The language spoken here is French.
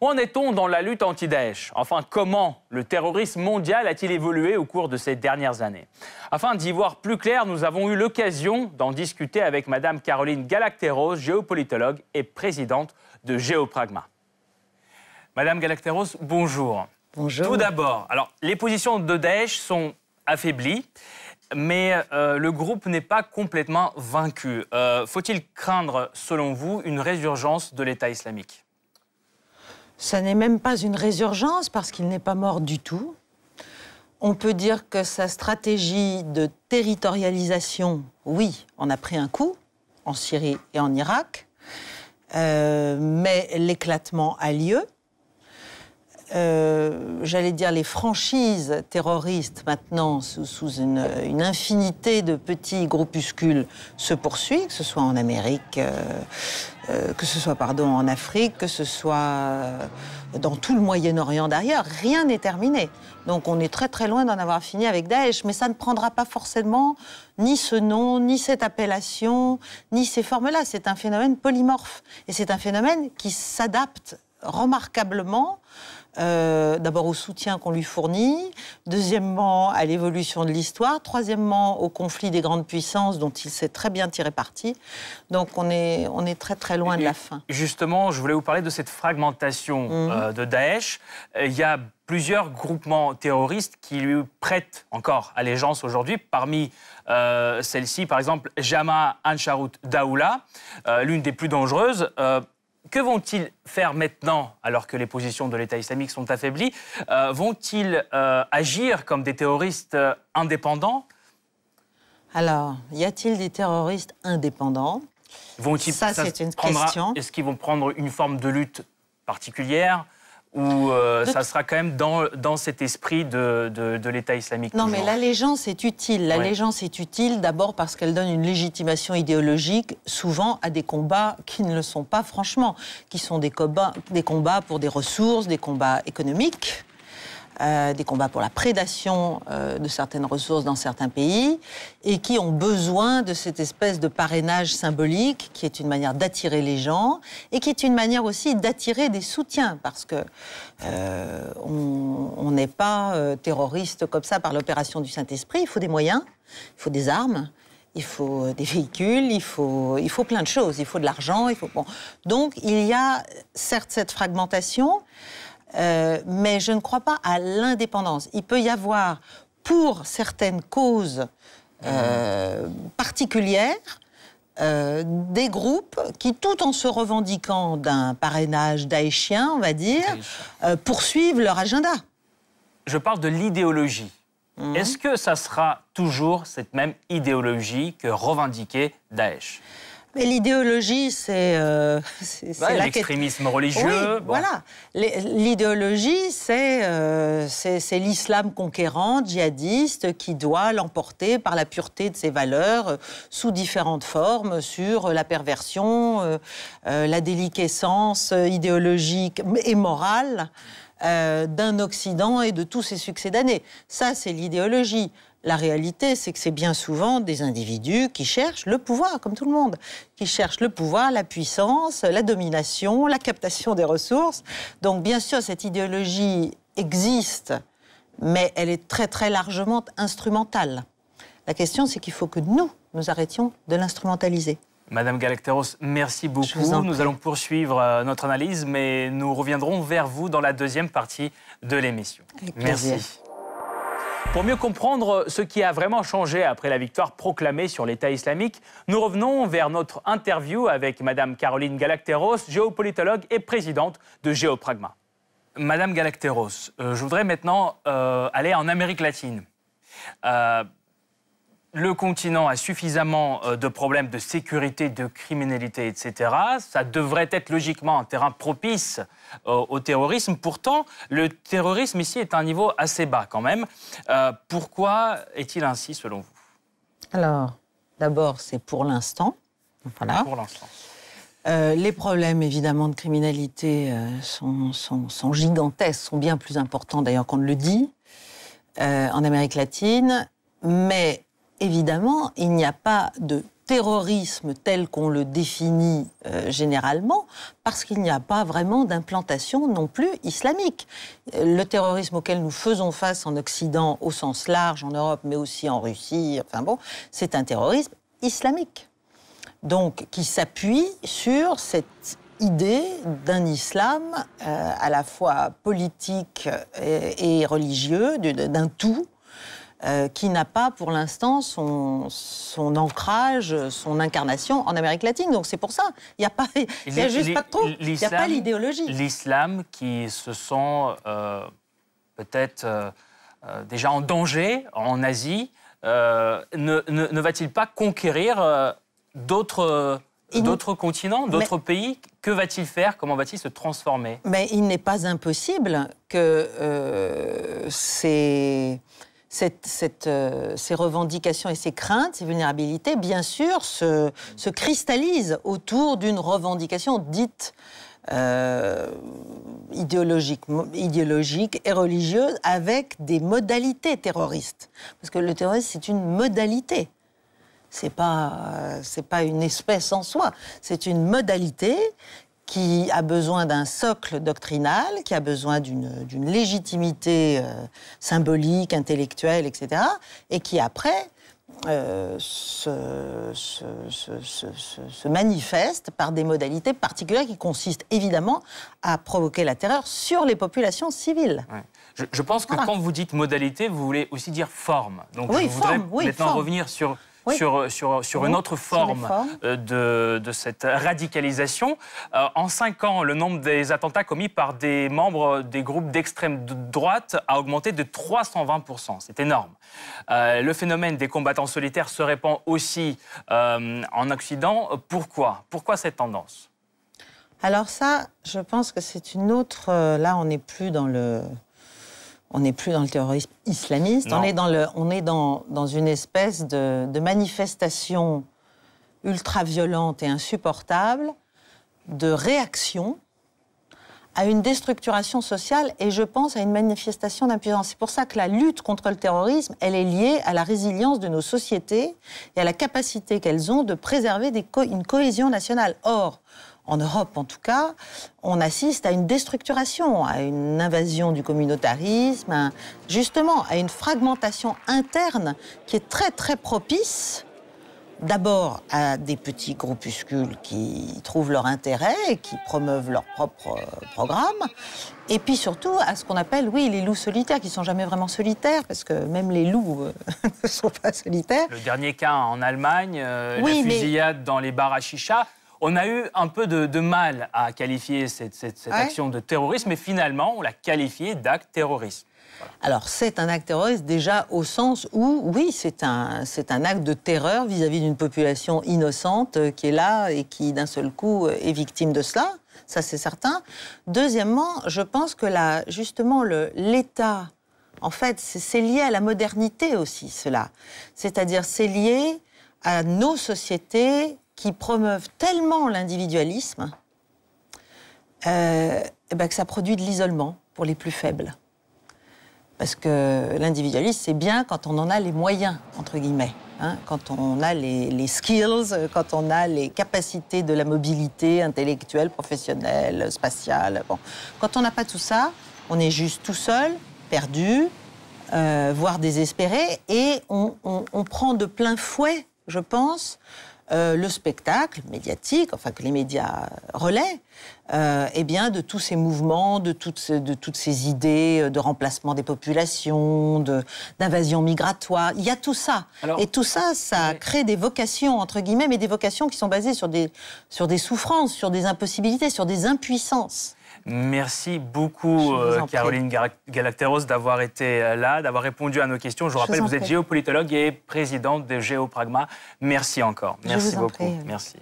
Où en est-on dans la lutte anti-Daesh? Enfin, comment le terrorisme mondial a-t-il évolué au cours de ces dernières années? Afin d'y voir plus clair, nous avons eu l'occasion d'en discuter avec Madame Caroline Galacteros, géopolitologue et présidente de Géopragma. Madame Galacteros, bonjour. Bonjour. Tout d'abord, alors les positions de Daesh sont affaiblies, mais le groupe n'est pas complètement vaincu. Faut-il craindre, selon vous, une résurgence de l'État islamique? Ça n'est même pas une résurgence parce qu'il n'est pas mort du tout. On peut dire que sa stratégie de territorialisation, oui, on a pris un coup en Syrie et en Irak, mais l'éclatement a lieu. J'allais dire les franchises terroristes maintenant sous une infinité de petits groupuscules se poursuivent, que ce soit en Amérique, que ce soit en Afrique, que ce soit dans tout le Moyen-Orient d'ailleurs, rien n'est terminé. Donc on est très très loin d'en avoir fini avec Daesh, mais ça ne prendra pas forcément ni ce nom, ni cette appellation, ni ces formes-là. C'est un phénomène polymorphe et c'est un phénomène qui s'adapte remarquablement. D'abord au soutien qu'on lui fournit, deuxièmement à l'évolution de l'histoire, troisièmement au conflit des grandes puissances dont il s'est très bien tiré parti. Donc on est très très loin de la fin. Justement, je voulais vous parler de cette fragmentation de Daesh. Il y a plusieurs groupements terroristes qui lui prêtent encore allégeance aujourd'hui. Parmi celles-ci, par exemple, Jama'a Ansharut Daoula, l'une des plus dangereuses. Que vont-ils faire maintenant, alors que les positions de l'État islamique sont affaiblies? Vont-ils agir comme des terroristes indépendants? Alors, y a-t-il des terroristes indépendants? Ça, c'est une question. Est-ce qu'ils vont prendre une forme de lutte particulière ou ça sera quand même dans cet esprit de l'État islamique? Non, mais l'allégeance est utile. L'allégeance est utile d'abord parce qu'elle donne une légitimation idéologique, souvent à des combats qui ne le sont pas franchement, qui sont des combats pour des ressources, des combats économiques, des combats pour la prédation de certaines ressources dans certains pays, et qui ont besoin de cette espèce de parrainage symbolique, qui est une manière d'attirer les gens, et qui est une manière aussi d'attirer des soutiens, parce que on n'est pas terroriste comme ça par l'opération du Saint-Esprit. Il faut des moyens, il faut des armes, il faut des véhicules, il faut plein de choses, il faut de l'argent, bon. Donc il y a certes cette fragmentation, mais je ne crois pas à l'indépendance. Il peut y avoir, pour certaines causes particulières, des groupes qui, tout en se revendiquant d'un parrainage daéchien, on va dire, poursuivent leur agenda. Je parle de l'idéologie. Est-ce que ça sera toujours cette même idéologie que revendiquait Daesh? Mais l'idéologie, c'est l'extrémisme religieux. Oui, voilà. L'idéologie, c'est l'islam conquérant, djihadiste, qui doit l'emporter par la pureté de ses valeurs, sous différentes formes, sur la perversion, la déliquescence idéologique et morale d'un Occident et de tous ses succédanés. Ça, c'est l'idéologie. La réalité, c'est que c'est bien souvent des individus qui cherchent le pouvoir, comme tout le monde, qui cherchent le pouvoir, la puissance, la domination, la captation des ressources. Donc, bien sûr, cette idéologie existe, mais elle est très, très largement instrumentale. La question, c'est qu'il faut que nous arrêtions de l'instrumentaliser. Madame Galacteros, merci beaucoup. Nous allons poursuivre notre analyse, mais nous reviendrons vers vous dans la deuxième partie de l'émission. Merci. Pour mieux comprendre ce qui a vraiment changé après la victoire proclamée sur l'État islamique, nous revenons vers notre interview avec Madame Caroline Galacteros, géopolitologue et présidente de Géopragma. Madame Galacteros, je voudrais maintenant aller en Amérique latine. Le continent a suffisamment de problèmes de sécurité, de criminalité, etc. Ça devrait être logiquement un terrain propice au terrorisme. Pourtant, le terrorisme ici est à un niveau assez bas quand même. Pourquoi est-il ainsi selon vous? Alors, d'abord, c'est pour l'instant. Voilà. Pour l'instant. Les problèmes, évidemment, de criminalité sont gigantesques, sont bien plus importants d'ailleurs qu'on ne le dit, en Amérique latine. Mais évidemment, il n'y a pas de terrorisme tel qu'on le définit généralement, parce qu'il n'y a pas vraiment d'implantation non plus islamique. Le terrorisme auquel nous faisons face en Occident, au sens large, en Europe, mais aussi en Russie, enfin bon, c'est un terrorisme islamique. Donc, qui s'appuie sur cette idée d'un islam à la fois politique et religieux, d'un tout, qui n'a pas pour l'instant son ancrage, son incarnation en Amérique latine. Donc c'est pour ça, il n'y a, juste pas de trou, il n'y a pas l'idéologie. L'islam qui se sent peut-être déjà en danger en Asie, ne va-t-il pas conquérir d'autres continents, d'autres pays? Que va-t-il faire? Comment va-t-il se transformer? Mais il n'est pas impossible que ces revendications et ces craintes, ces vulnérabilités, bien sûr, se cristallisent autour d'une revendication dite idéologique et religieuse avec des modalités terroristes. Parce que le terrorisme, c'est une modalité. C'est pas une espèce en soi. C'est une modalité qui a besoin d'un socle doctrinal, qui a besoin d'une légitimité symbolique, intellectuelle, etc., et qui après se manifeste par des modalités particulières qui consistent évidemment à provoquer la terreur sur les populations civiles. Ouais. Je pense que quand vous dites modalité, vous voulez aussi dire forme. Donc oui, je voudrais maintenant revenir sur une autre forme de cette radicalisation. En 5 ans, le nombre des attentats commis par des membres des groupes d'extrême droite a augmenté de 320%. C'est énorme. Le phénomène des combattants solitaires se répand aussi en Occident. Pourquoi cette tendance? Alors ça, je pense que c'est une autre... là, on n'est plus dans le terrorisme islamiste, on est dans une espèce de manifestation ultra-violente et insupportable de réaction à une déstructuration sociale et je pense à une manifestation d'impuissance. C'est pour ça que la lutte contre le terrorisme, elle est liée à la résilience de nos sociétés et à la capacité qu'elles ont de préserver une cohésion nationale. Or, en Europe, en tout cas, on assiste à une déstructuration, à une invasion du communautarisme, justement à une fragmentation interne qui est très, très propice, d'abord à des petits groupuscules qui trouvent leur intérêt et qui promeuvent leur propre programme, et puis surtout à ce qu'on appelle, les loups solitaires, qui ne sont jamais vraiment solitaires, parce que même les loups ne sont pas solitaires. Le dernier cas en Allemagne, la fusillade dans les bars à chicha. On a eu un peu de mal à qualifier cette action de terrorisme, mais finalement, on l'a qualifié d'acte terroriste. Voilà. Alors, c'est un acte terroriste déjà au sens où, oui, c'est un acte de terreur vis-à-vis d'une population innocente qui est là et qui, d'un seul coup, est victime de cela. Ça, c'est certain. Deuxièmement, je pense que justement, l'État, en fait, c'est lié à la modernité aussi, cela. C'est-à-dire, c'est lié à nos sociétés qui promeuvent tellement l'individualisme que ça produit de l'isolement pour les plus faibles. Parce que l'individualisme, c'est bien quand on en a les moyens, entre guillemets. Quand on a les skills, quand on a les capacités de la mobilité intellectuelle, professionnelle, spatiale. Bon. Quand on n'a pas tout ça, on est juste tout seul, perdu, voire désespéré, et on prend de plein fouet, je pense, le spectacle médiatique, enfin que les médias relaient, de tous ces mouvements, de toutes ces idées de remplacement des populations, d'invasion migratoire. Il y a tout ça. Et tout ça, ça crée des vocations, entre guillemets, mais des vocations qui sont basées sur des souffrances, sur des impossibilités, sur des impuissances. Merci beaucoup, Caroline Galacteros, d'avoir été là, d'avoir répondu à nos questions. Je vous rappelle, vous êtes géopolitologue et présidente de Géopragma. Merci encore. Merci beaucoup. Merci.